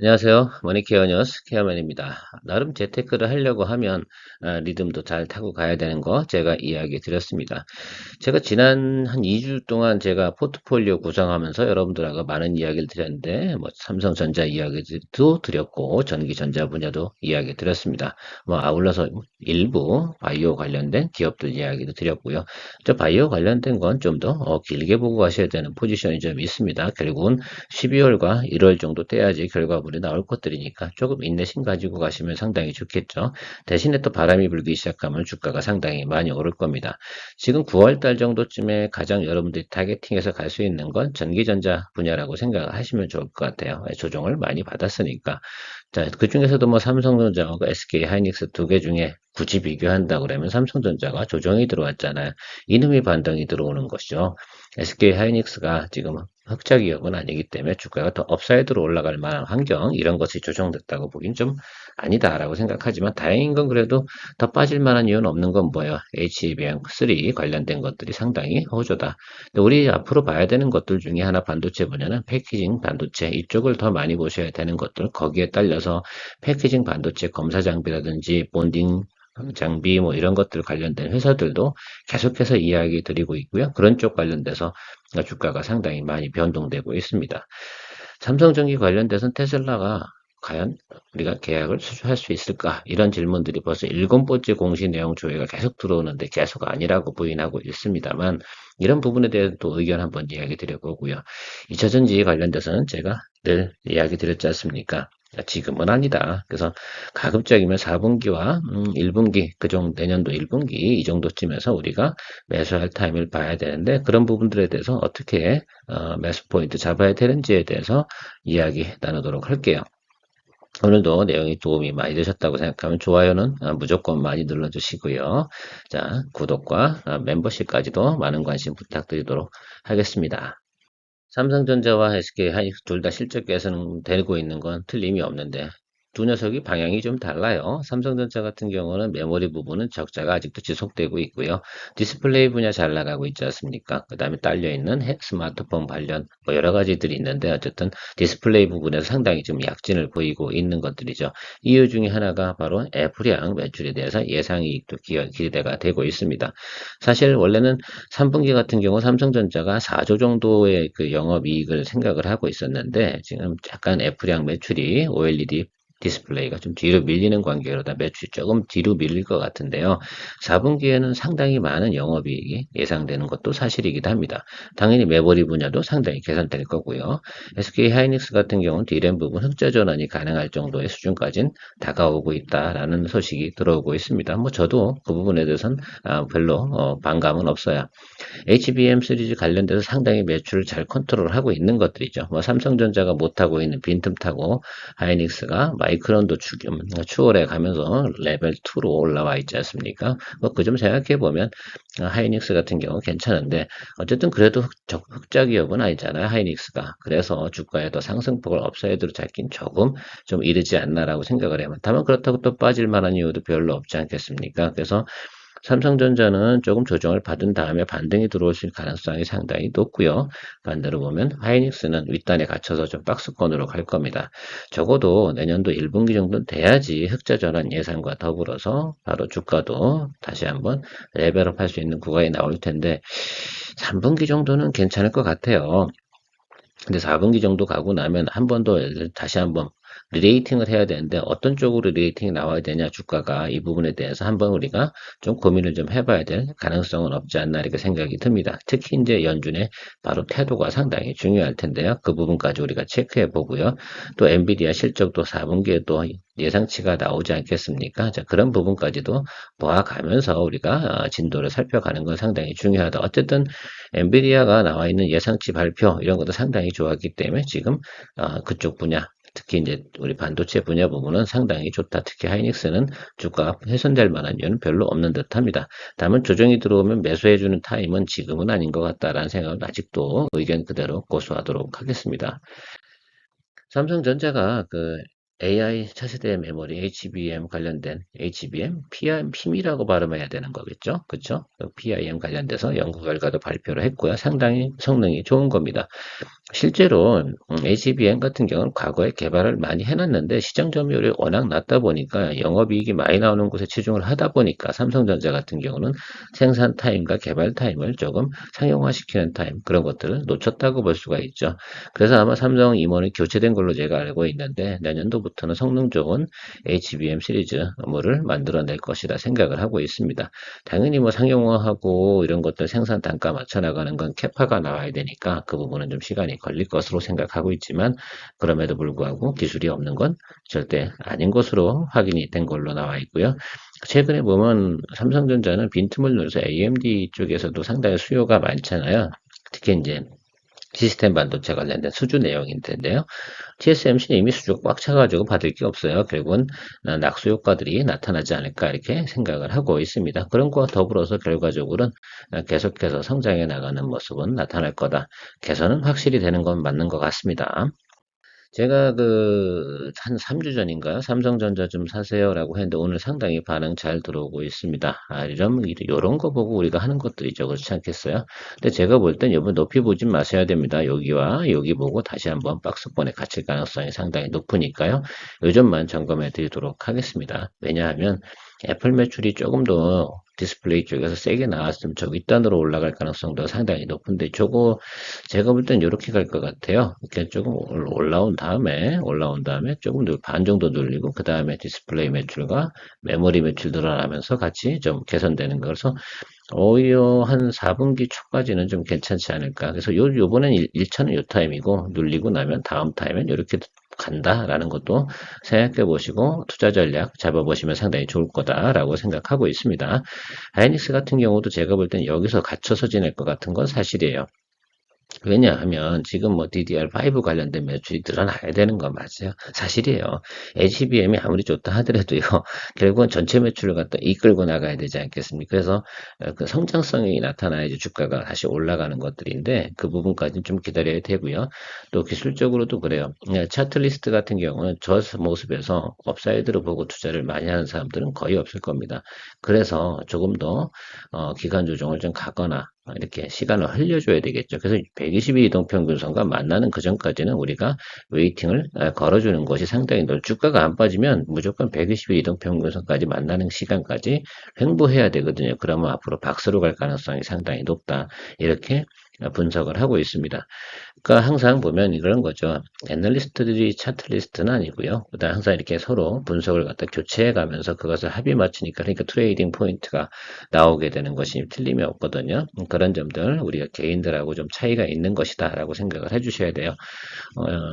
안녕하세요. 머니케어 뉴스 케어맨입니다. 나름 재테크를 하려고 하면 리듬도 잘 타고 가야 되는 거 제가 이야기 드렸습니다. 제가 지난 한 2주 동안 제가 포트폴리오 구성하면서 여러분들하고 많은 이야기를 드렸는데 뭐 삼성전자 이야기도 드렸고 전기전자 분야도 이야기 드렸습니다. 뭐 아울러서 일부 바이오 관련된 기업들 이야기도 드렸고요. 저 바이오 관련된 건 좀 더 길게 보고 가셔야 되는 포지션이 좀 있습니다. 결국은 12월과 1월 정도 떼야지 결과물이 나올 것들이니까 조금 인내심 가지고 가시면 상당히 좋겠죠. 대신에 또 바람이 불기 시작하면 주가가 상당히 많이 오를 겁니다. 지금 9월 달 정도쯤에 가장 여러분들이 타겟팅해서 갈 수 있는 건 전기전자 분야라고 생각을 하시면 좋을 것 같아요. 조정을 많이 받았으니까. 자, 그 중에서도 뭐 삼성전자하고 SK 하이닉스 두 개 중에 굳이 비교한다 그러면 삼성전자가 조정이 들어왔잖아요. 이놈이 반등이 들어오는 것이죠. SK 하이닉스가 지금 흑자 기업은 아니기 때문에 주가가 더 업사이드로 올라갈 만한 환경 이런 것이 조정됐다고 보긴 좀 아니다라고 생각하지만 다행인 건 그래도 더 빠질 만한 이유는 없는 건 뭐예요? HBM3 관련된 것들이 상당히 호조다. 근데 우리 앞으로 봐야 되는 것들 중에 하나 반도체 분야는 패키징 반도체 이쪽을 더 많이 보셔야 되는 것들 거기에 딸려서 패키징 반도체 검사 장비라든지 본딩 장비 뭐 이런 것들 관련된 회사들도 계속해서 이야기 드리고 있고요. 그런 쪽 관련돼서 주가가 상당히 많이 변동되고 있습니다. 삼성전기 관련돼서는 테슬라가 과연 우리가 계약을 수주할 수 있을까? 이런 질문들이 벌써 7번째 공시 내용 조회가 계속 들어오는데 계속 아니라고 부인하고 있습니다만 이런 부분에 대해서 또 의견 한번 이야기 드려보고요. 2차전지 관련돼서는 제가 늘 이야기 드렸지 않습니까? 지금은 아니다. 그래서 가급적이면 4분기와 1분기, 내년도 1분기 이 정도쯤에서 우리가 매수할 타임을 봐야 되는데 그런 부분들에 대해서 어떻게 매수 포인트 잡아야 되는지에 대해서 이야기 나누도록 할게요. 오늘도 내용이 도움이 많이 되셨다고 생각하면 좋아요는 무조건 많이 눌러주시고요. 자, 구독과 멤버십까지도 많은 관심 부탁드리도록 하겠습니다. 삼성전자와 SK 하이닉스 둘 다 실적 개선 되고 있는 건 틀림이 없는데 두 녀석이 방향이 좀 달라요. 삼성전자 같은 경우는 메모리 부분은 적자가 아직도 지속되고 있고요. 디스플레이 분야 잘 나가고 있지 않습니까? 그 다음에 딸려있는 스마트폰 관련 뭐 여러 가지들이 있는데 어쨌든 디스플레이 부분에서 상당히 좀 약진을 보이고 있는 것들이죠. 이유 중에 하나가 바로 애플향 매출에 대해서 예상이익도 기대가 되고 있습니다. 사실 원래는 3분기 같은 경우 삼성전자가 4조 정도의 그 영업이익을 생각을 하고 있었는데 지금 약간 애플향 매출이 OLED 디스플레이가 좀 뒤로 밀리는 관계로다 매출이 조금 뒤로 밀릴 것 같은데요. 4분기에는 상당히 많은 영업이익이 예상되는 것도 사실이기도 합니다. 당연히 메모리 분야도 상당히 개선될 거고요. SK 하이닉스 같은 경우는 D램 부분 흑자 전환이 가능할 정도의 수준까지는 다가오고 있다라는 소식이 들어오고 있습니다. 뭐 저도 그 부분에 대해서는 별로 반감은 없어요. HBM 시리즈 관련돼서 상당히 매출을 잘 컨트롤하고 있는 것들이죠. 뭐 삼성전자가 못하고 있는 빈틈 타고 하이닉스가 마이크론도 추월해 가면서 레벨 2로 올라와 있지 않습니까? 뭐 그 점 생각해 보면 하이닉스 같은 경우 괜찮은데 어쨌든 그래도 흑자 기업은 아니잖아요. 하이닉스가. 그래서 주가에 더 상승폭을 업사이드로 잡긴 조금 좀 이르지 않나라고 생각을 해요. 다만 그렇다고 또 빠질 만한 이유도 별로 없지 않겠습니까? 그래서 삼성전자는 조금 조정을 받은 다음에 반등이 들어올 수 있는 가능성이 상당히 높고요. 반대로 보면 하이닉스는 윗단에 갇혀서 좀 박스권으로 갈 겁니다. 적어도 내년도 1분기 정도는 돼야지 흑자 전환 예상과 더불어서 바로 주가도 다시 한번 레벨업 할 수 있는 구간이 나올 텐데 3분기 정도는 괜찮을 것 같아요. 근데 4분기 정도 가고 나면 한 번 더 다시 한번 리레이팅을 해야 되는데 어떤 쪽으로 리레이팅이 나와야 되냐 주가가 이 부분에 대해서 한번 우리가 좀 고민을 좀 해봐야 될 가능성은 없지 않나 이렇게 생각이 듭니다. 특히 이제 연준의 바로 태도가 상당히 중요할 텐데요. 그 부분까지 우리가 체크해 보고요. 또 엔비디아 실적도 4분기에 또 예상치가 나오지 않겠습니까? 자, 그런 부분까지도 모아가면서 우리가 진도를 살펴가는 건 상당히 중요하다. 어쨌든 엔비디아가 나와 있는 예상치 발표 이런 것도 상당히 좋았기 때문에 지금 그쪽 분야 특히 이제 우리 반도체 분야 부분은 상당히 좋다. 특히 하이닉스는 주가가 훼손될 만한 이유는 별로 없는 듯합니다. 다만 조정이 들어오면 매수해주는 타임은 지금은 아닌 것 같다라는 생각을 아직도 의견 그대로 고수하도록 하겠습니다. 삼성전자가 AI 차세대 메모리 HBM 관련된 HBM, PIM이라고 발음해야 되는 거겠죠? 그쵸? PIM 관련돼서 연구 결과도 발표를 했고요. 상당히 성능이 좋은 겁니다. 실제로 HBM 같은 경우는 과거에 개발을 많이 해놨는데 시장 점유율이 워낙 낮다 보니까 영업이익이 많이 나오는 곳에 치중을 하다 보니까 삼성전자 같은 경우는 생산 타임과 개발 타임을 조금 상용화시키는 타임 그런 것들을 놓쳤다고 볼 수가 있죠. 그래서 아마 삼성 임원이 교체된 걸로 제가 알고 있는데 내년도부터는 성능 좋은 HBM 시리즈물을 만들어낼 것이라 생각을 하고 있습니다. 당연히 뭐 상용화하고 이런 것들 생산 단가 맞춰 나가는 건 캐파가 나와야 되니까 그 부분은 좀 시간이 걸릴 것으로 생각하고 있지만 그럼에도 불구하고 기술이 없는 건 절대 아닌 것으로 확인이 된 걸로 나와 있고요. 최근에 보면 삼성전자는 빈틈을 노려서 AMD 쪽에서도 상당히 수요가 많잖아요. 특히 이제 시스템 반도체 관련된 수주 내용인 텐데요. TSMC는 이미 수주가 꽉 차가지고 받을 게 없어요. 결국은 낙수 효과들이 나타나지 않을까 이렇게 생각을 하고 있습니다. 그런 거와 더불어서 결과적으로는 계속해서 성장해 나가는 모습은 나타날 거다. 개선은 확실히 되는 건 맞는 것 같습니다. 제가 한 3주 전인가요? 삼성전자 좀 사세요라고 했는데 오늘 상당히 반응 잘 들어오고 있습니다. 이런 거 보고 우리가 하는 것들이죠. 그렇지 않겠어요? 근데 제가 볼 땐 이번 높이 보지 마셔야 됩니다. 여기와 여기 보고 다시 한번 박스권에 갇힐 가능성이 상당히 높으니까요. 요점만 점검해 드리도록 하겠습니다. 왜냐하면 애플 매출이 조금 더 디스플레이 쪽에서 세게 나왔으면 저 윗단으로 올라갈 가능성도 상당히 높은데 저거 제가 볼 땐 이렇게 갈 것 같아요. 이렇게 조금 올라온 다음에 조금 더 반 정도 눌리고 그 다음에 디스플레이 매출과 메모리 매출 늘어나면서 같이 좀 개선되는 거라서 오히려 한 4분기 초까지는 좀 괜찮지 않을까. 그래서 요번엔 1차는 요 타임이고 눌리고 나면 다음 타임엔 이렇게 간다라는 것도 생각해 보시고 투자 전략 잡아보시면 상당히 좋을 거다라고 생각하고 있습니다. 하이닉스 같은 경우도 제가 볼 땐 여기서 갇혀서 지낼 것 같은 건 사실이에요. 왜냐하면 지금 뭐 DDR5 관련된 매출이 늘어나야 되는 건 맞아요. 사실이에요. HBM이 아무리 좋다 하더라도요. 결국은 전체 매출을 갖다 이끌고 나가야 되지 않겠습니까? 그래서 그 성장성이 나타나야지 주가가 다시 올라가는 것들인데 그 부분까지는 좀 기다려야 되고요. 또 기술적으로도 그래요. 차트 리스트 같은 경우는 저 모습에서 업사이드로 보고 투자를 많이 하는 사람들은 거의 없을 겁니다. 그래서 조금 더 기간 조정을 좀 가거나 이렇게 시간을 흘려줘야 되겠죠. 그래서 120일 이동평균선과 만나는 그 전까지는 우리가 웨이팅을 걸어주는 것이 상당히 주가가 안 빠지면 무조건 120일 이동평균선까지 만나는 시간까지 횡보해야 되거든요. 그러면 앞으로 박스로 갈 가능성이 상당히 높다. 이렇게 분석을 하고 있습니다. 그러니까 항상 보면 이런 거죠. 애널리스트들이 차트 리스트는 아니고요. 그다음 항상 이렇게 서로 분석을 갖다 교체해 가면서 그것을 합의 맞추니까 그러니까 트레이딩 포인트가 나오게 되는 것이 틀림이 없거든요. 그런 점들 우리가 개인들하고 좀 차이가 있는 것이다라고 생각을 해주셔야 돼요.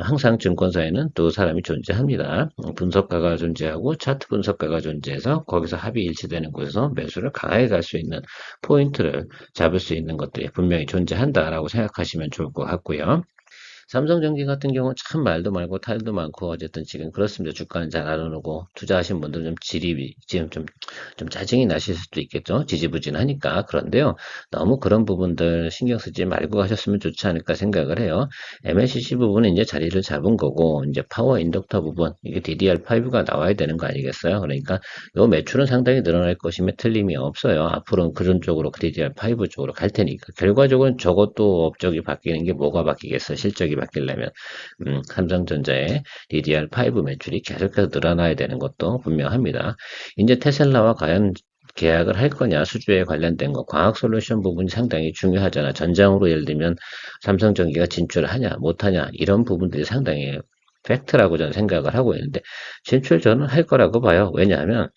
항상 증권사에는 두 사람이 존재합니다. 분석가가 존재하고 차트 분석가가 존재해서 거기서 합의 일치되는 곳에서 매수를 강하게 갈 수 있는 포인트를 잡을 수 있는 것들이 분명히 존재한다라고 생각하시면 좋을 것 같고요. 삼성전기 같은 경우는 참 말도 많고 탈도 많고 어쨌든 지금 그렇습니다. 주가는 잘 안 오르고 투자하신 분들은 좀 지립이 지금 좀 짜증이 나실 수도 있겠죠. 지지부진하니까. 그런데요. 너무 그런 부분들 신경 쓰지 말고 하셨으면 좋지 않을까 생각을 해요. MLCC 부분은 이제 자리를 잡은 거고 이제 파워 인덕터 부분 이게 DDR5가 나와야 되는 거 아니겠어요? 그러니까 요 매출은 상당히 늘어날 것임에 틀림이 없어요. 앞으로는 그런 쪽으로 DDR5 쪽으로 갈 테니까 결과적으로는 저것도 업적이 바뀌는 게 뭐가 바뀌겠어요? 실적이 바뀌려면 삼성전자의 DDR5 매출이 계속해서 늘어나야 되는 것도 분명합니다. 이제 테슬라와 과연 계약을 할 거냐, 수주에 관련된 거, 광학 솔루션 부분이 상당히 중요하잖아. 전장으로 예를 들면 삼성전기가 진출을 하냐, 못하냐, 이런 부분들이 상당히 팩트라고 저는 생각을 하고 있는데, 진출 저는 할 거라고 봐요. 왜냐하면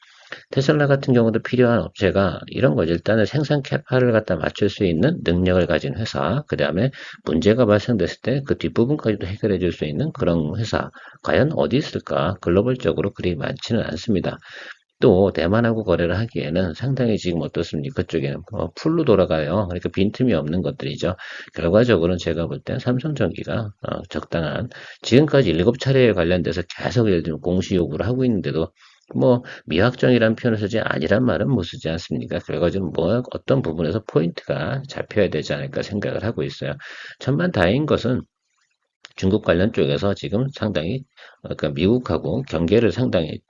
테슬라 같은 경우도 필요한 업체가 이런 거죠. 일단은 생산 캐파를 갖다 맞출 수 있는 능력을 가진 회사, 그 다음에 문제가 발생됐을 때 그 뒷부분까지도 해결해 줄 수 있는 그런 회사, 과연 어디 있을까? 글로벌적으로 그리 많지는 않습니다. 또 대만하고 거래를 하기에는 상당히 지금 어떻습니까? 그쪽에는 풀로 돌아가요. 그러니까 빈틈이 없는 것들이죠. 결과적으로는 제가 볼 땐 삼성전기가 적당한 지금까지 7차례에 관련돼서 계속 예를 들면 공시 요구를 하고 있는데도 뭐 미확정이란 표현을 쓰지 아니란 말은 못 쓰지 않습니까? 결과적으로 뭐 어떤 부분에서 포인트가 잡혀야 되지 않을까 생각을 하고 있어요. 천만 다행인 것은 중국 관련 쪽에서 지금 상당히 그러니까 미국하고 경계를 상당히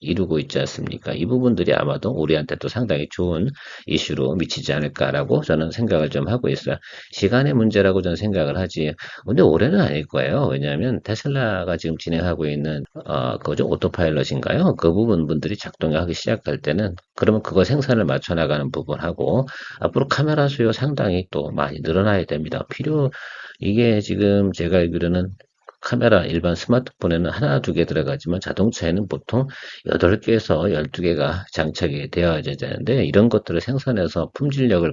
이루고 있지 않습니까? 이 부분들이 아마도 우리한테도 상당히 좋은 이슈로 미치지 않을까라고 저는 생각을 좀 하고 있어요. 시간의 문제라고 저는 생각을 하지. 근데 올해는 아닐 거예요. 왜냐하면 테슬라가 지금 진행하고 있는 그거죠 오토파일럿인가요? 그 부분들이 작동하기 시작할 때는 그러면 그거 생산을 맞춰 나가는 부분하고 앞으로 카메라 수요 상당히 또 많이 늘어나야 됩니다. 이게 지금 제가 알기로는 카메라 일반 스마트폰에는 하나, 두 개 들어가지만 자동차에는 보통 8개에서 12개가 장착이 되어야 되는데 이런 것들을 생산해서 품질력을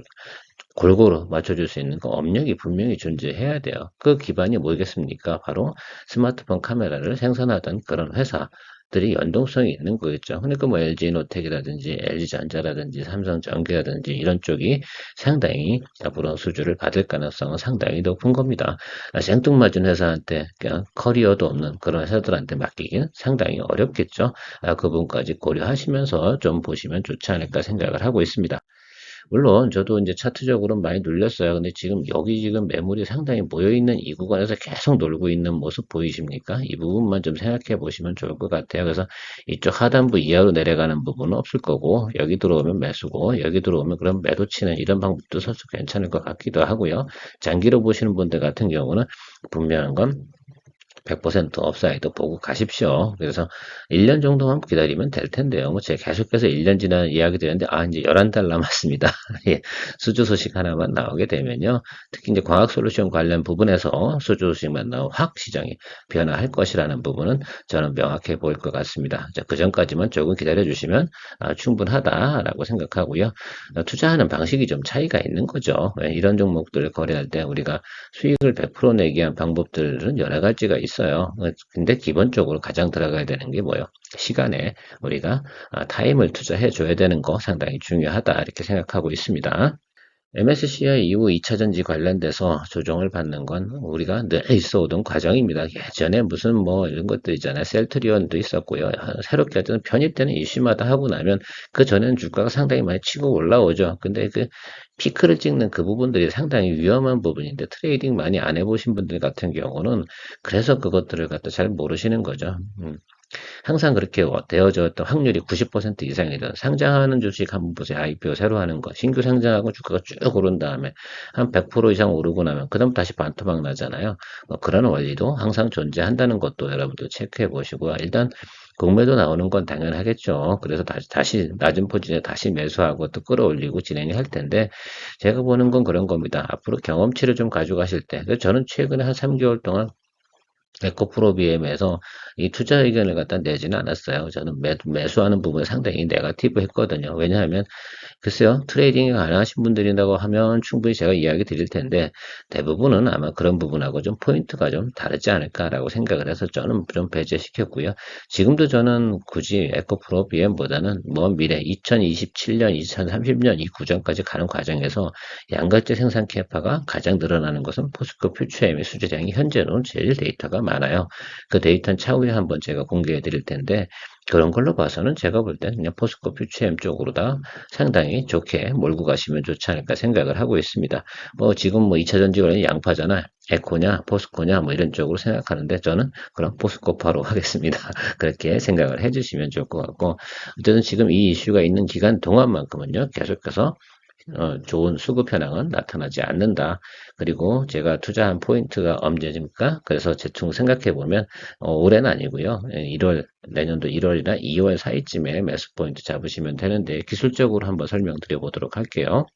골고루 맞춰줄 수 있는 그 업력이 분명히 존재해야 돼요. 그 기반이 뭐겠습니까? 바로 스마트폰 카메라를 생산하던 그런 회사들이 연동성이 있는 거겠죠. 그러니까 뭐 LG노텍이라든지 LG전자라든지 삼성전기라든지 이런 쪽이 상당히 앞으로 수주를 받을 가능성은 상당히 높은 겁니다. 생뚱맞은 회사한테 그냥 커리어도 없는 그런 회사들한테 맡기기는 상당히 어렵겠죠. 그 부분까지 고려하시면서 좀 보시면 좋지 않을까 생각을 하고 있습니다. 물론 저도 이제 차트적으로는 많이 눌렸어요. 근데 지금 여기 지금 매물이 상당히 모여있는 이 구간에서 계속 놀고 있는 모습 보이십니까? 이 부분만 좀 생각해 보시면 좋을 것 같아요. 그래서 이쪽 하단부 이하로 내려가는 부분은 없을 거고 여기 들어오면 매수고 여기 들어오면 그럼 매도 치는 이런 방법도 사실 괜찮을 것 같기도 하고요. 장기로 보시는 분들 같은 경우는 분명한 건 100% 업사이드 보고 가십시오. 그래서 1년 정도만 기다리면 될 텐데요. 뭐 제가 계속해서 1년 지난 이야기 드렸는데, 이제 11달 남았습니다. 예, 수주 소식 하나만 나오게 되면요. 특히 이제 광학 솔루션 관련 부분에서 수주 소식만 나오면 확 시장이 변화할 것이라는 부분은 저는 명확해 보일 것 같습니다. 자, 그 전까지만 조금 기다려 주시면 충분하다라고 생각하고요. 투자하는 방식이 좀 차이가 있는 거죠. 이런 종목들을 거래할 때 우리가 수익을 100% 내기 위한 방법들은 여러 가지가 있어요. 근데 기본적으로 가장 들어가야 되는 게 뭐예요? 시간에 우리가 타임을 투자해 줘야 되는 거 상당히 중요하다 이렇게 생각하고 있습니다. MSCI 이후 2차전지 관련돼서 조정을 받는 건 우리가 늘 있어 오던 과정입니다. 예전에 무슨 뭐 이런 것들 있잖아요. 셀트리온도 있었고요. 새롭게 하여튼 편입되는 이슈마다 하고 나면 그 전에는 주가가 상당히 많이 치고 올라오죠. 근데 그 피크를 찍는 그 부분들이 상당히 위험한 부분인데 트레이딩 많이 안 해보신 분들 같은 경우는 그래서 그것들을 갖다 잘 모르시는 거죠. 항상 그렇게 되어졌던 확률이 90% 이상이든 상장하는 주식 한번 보세요. IPO 새로 하는 거. 신규 상장하고 주가가 쭉 오른 다음에 한 100% 이상 오르고 나면 그다음 다시 반토막 나잖아요. 뭐 그런 원리도 항상 존재한다는 것도 여러분들 체크해 보시고요. 일단 공매도 나오는 건 당연하겠죠. 그래서 다시 낮은 포지션에 다시 매수하고 또 끌어올리고 진행이 할 텐데 제가 보는 건 그런 겁니다. 앞으로 경험치를 좀 가져가실 때. 저는 최근에 한 3개월 동안 에코프로비엠에서 이 투자 의견을 갖다 내지는 않았어요. 저는 매수하는 부분에 상당히 네거티브 했거든요. 왜냐하면 글쎄요, 트레이딩이 가능하신 분들이라고 하면 충분히 제가 이야기 드릴 텐데, 대부분은 아마 그런 부분하고 좀 포인트가 좀 다르지 않을까라고 생각을 해서 저는 좀 배제시켰고요. 지금도 저는 굳이 에코프로 BM보다는 먼 미래 2027년, 2030년 이 구전까지 가는 과정에서 양극재 생산 캐파가 가장 늘어나는 것은 포스코 퓨처엠의 수주량이 현재는 제일 데이터가 많아요. 그 데이터는 차후에 한번 제가 공개해 드릴 텐데, 그런 걸로 봐서는 제가 볼 때는 그냥 포스코 퓨처엠 쪽으로다 상당히 좋게 몰고 가시면 좋지 않을까 생각을 하고 있습니다. 뭐 지금 뭐 2차전지 관련 양파잖아. 에코냐, 포스코냐, 뭐 이런 쪽으로 생각하는데 저는 그럼 포스코파로 하겠습니다. 그렇게 생각을 해주시면 좋을 것 같고, 어쨌든 지금 이 이슈가 있는 기간 동안만큼은요, 계속해서 좋은 수급 현황은 나타나지 않는다. 그리고 제가 투자한 포인트가 언제입니까? 그래서 대충 생각해 보면 올해는 아니고요. 1월 내년도 1월이나 2월 사이쯤에 매수 포인트 잡으시면 되는데 기술적으로 한번 설명드려 보도록 할게요.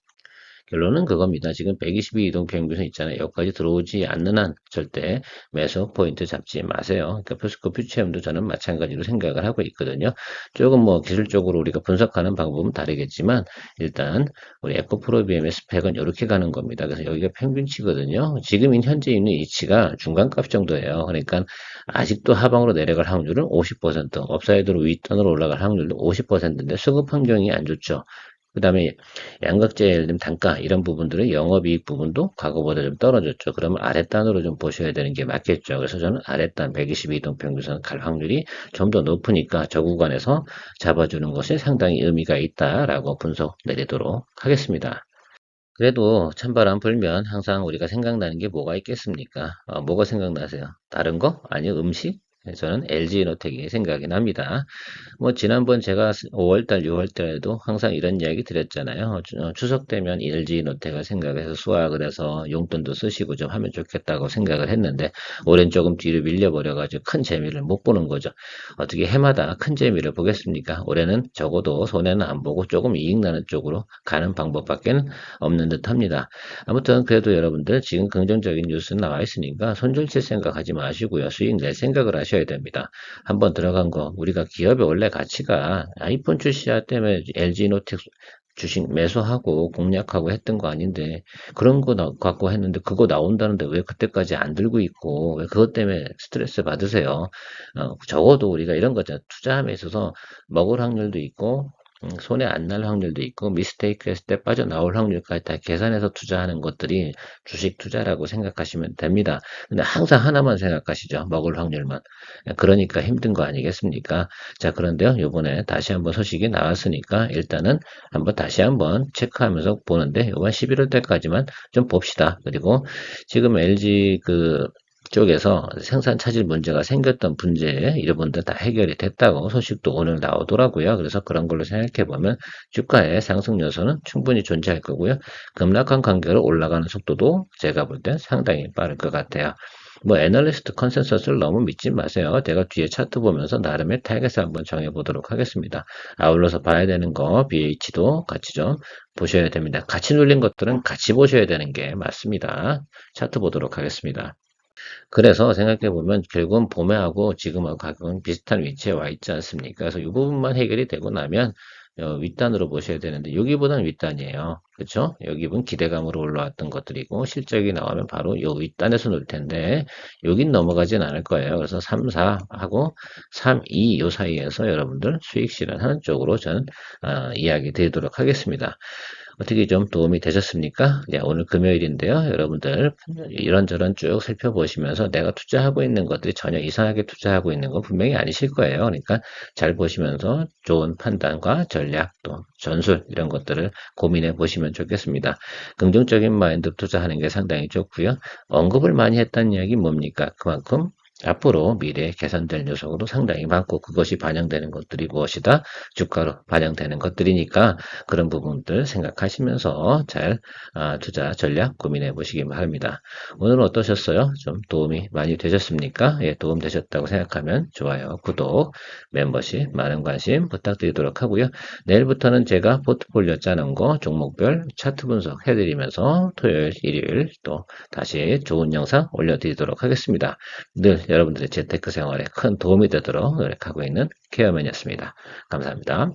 결론은 그겁니다. 지금 122 이동평균선 있잖아요. 여기까지 들어오지 않는 한 절대 매수 포인트 잡지 마세요. 그러니까 포스코 퓨처엠도 저는 마찬가지로 생각을 하고 있거든요. 조금 뭐 기술적으로 우리가 분석하는 방법은 다르겠지만 일단 우리 에코프로비엠의 스펙은 이렇게 가는 겁니다. 그래서 여기가 평균치거든요. 지금 현재 있는 위치가 중간값 정도예요. 그러니까 아직도 하방으로 내려갈 확률은 50%, 업사이드로 윗단으로 올라갈 확률도 50%인데 수급 환경이 안 좋죠. 그 다음에 양극재 예를 들면 단가 이런 부분들은 영업이익 부분도 과거보다 좀 떨어졌죠. 그러면 아랫단으로 좀 보셔야 되는 게 맞겠죠. 그래서 저는 아랫단 122동 평균선 갈 확률이 좀 더 높으니까 저 구간에서 잡아주는 것이 상당히 의미가 있다라고 분석 내리도록 하겠습니다. 그래도 찬바람 불면 항상 우리가 생각나는 게 뭐가 있겠습니까? 뭐가 생각나세요? 다른 거? 아니요, 음식? 저는 LG노텍이 생각이 납니다. 뭐 지난번 제가 5월달, 6월달에도 항상 이런 이야기 드렸잖아요. 추석 되면 LG 노태가 생각해서 수확을 해서 용돈도 쓰시고 좀 하면 좋겠다고 생각을 했는데 올해는 조금 뒤로 밀려버려가지고 큰 재미를 못 보는 거죠. 어떻게 해마다 큰 재미를 보겠습니까? 올해는 적어도 손해는 안 보고 조금 이익 나는 쪽으로 가는 방법밖에 없는 듯 합니다. 아무튼 그래도 여러분들 지금 긍정적인 뉴스 나와 있으니까 손절칠 생각하지 마시고요. 수익 낼 생각을 하셔야 됩니다. 한번 들어간 거 우리가 기업의 원래 가치가 아이폰 출시할 때문에 LG노텍 주식 매수하고 공략하고 했던 거 아닌데 그런 거 갖고 했는데 그거 나온다는데 왜 그때까지 안 들고 있고 왜 그것 때문에 스트레스 받으세요? 적어도 우리가 이런 거잖아요. 투자함에 있어서 먹을 확률도 있고 손해 안 날 확률도 있고 미스테이크 했을 때 빠져나올 확률까지 다 계산해서 투자하는 것들이 주식 투자라고 생각하시면 됩니다. 근데 항상 하나만 생각하시죠. 먹을 확률만. 그러니까 힘든 거 아니겠습니까? 자, 그런데요. 요번에 다시 한번 소식이 나왔으니까 일단은 한번 다시 한번 체크하면서 보는데 이번 11월 때까지만 좀 봅시다. 그리고 지금 LG 쪽에서 생산 차질 문제가 생겼던 문제 이런 분들 다 해결이 됐다고 소식도 오늘 나오더라고요. 그래서 그런 걸로 생각해 보면 주가의 상승 요소는 충분히 존재할 거고요. 급락한 관계로 올라가는 속도도 제가 볼 땐 상당히 빠를 것 같아요. 뭐 애널리스트 컨센서스를 너무 믿지 마세요. 제가 뒤에 차트 보면서 나름의 타겟을 한번 정해 보도록 하겠습니다. 아울러서 봐야 되는 거 BH도 같이 좀 보셔야 됩니다. 같이 눌린 것들은 같이 보셔야 되는 게 맞습니다. 차트 보도록 하겠습니다. 그래서 생각해 보면 결국은 봄에하고 지금하고 가격은 비슷한 위치에 와 있지 않습니까? 그래서 이 부분만 해결이 되고 나면 윗단으로 보셔야 되는데 여기보다는 윗단이에요. 그렇죠? 여기는 기대감으로 올라왔던 것들이고 실적이 나오면 바로 요 윗단에서 놓을 텐데 여긴 넘어가진 않을 거예요. 그래서 3, 4하고 3, 2 요 사이에서 여러분들 수익 실현하는 쪽으로 저는 이야기 드리도록 하겠습니다. 어떻게 좀 도움이 되셨습니까? 네, 오늘 금요일인데요. 여러분들 이런저런 쭉 살펴보시면서 내가 투자하고 있는 것들이 전혀 이상하게 투자하고 있는 건 분명히 아니실 거예요. 그러니까 잘 보시면서 좋은 판단과 전략 또 전술 이런 것들을 고민해 보시면 좋겠습니다. 긍정적인 마인드 투자하는 게 상당히 좋고요. 언급을 많이 했다는 이야기 뭡니까? 그만큼 앞으로 미래에 개선될 요소도 상당히 많고 그것이 반영되는 것들이 무엇이다? 주가로 반영되는 것들이니까 그런 부분들 생각하시면서 잘 투자 전략 고민해 보시기 바랍니다. 오늘은 어떠셨어요? 좀 도움이 많이 되셨습니까? 예, 도움 되셨다고 생각하면 좋아요, 구독, 멤버십 많은 관심 부탁드리도록 하고요. 내일부터는 제가 포트폴리오 짜는 거 종목별 차트 분석 해드리면서 토요일, 일요일 또 다시 좋은 영상 올려드리도록 하겠습니다. 늘 여러분들의 재테크 생활에 큰 도움이 되도록 노력하고 있는 케어맨이었습니다. 감사합니다.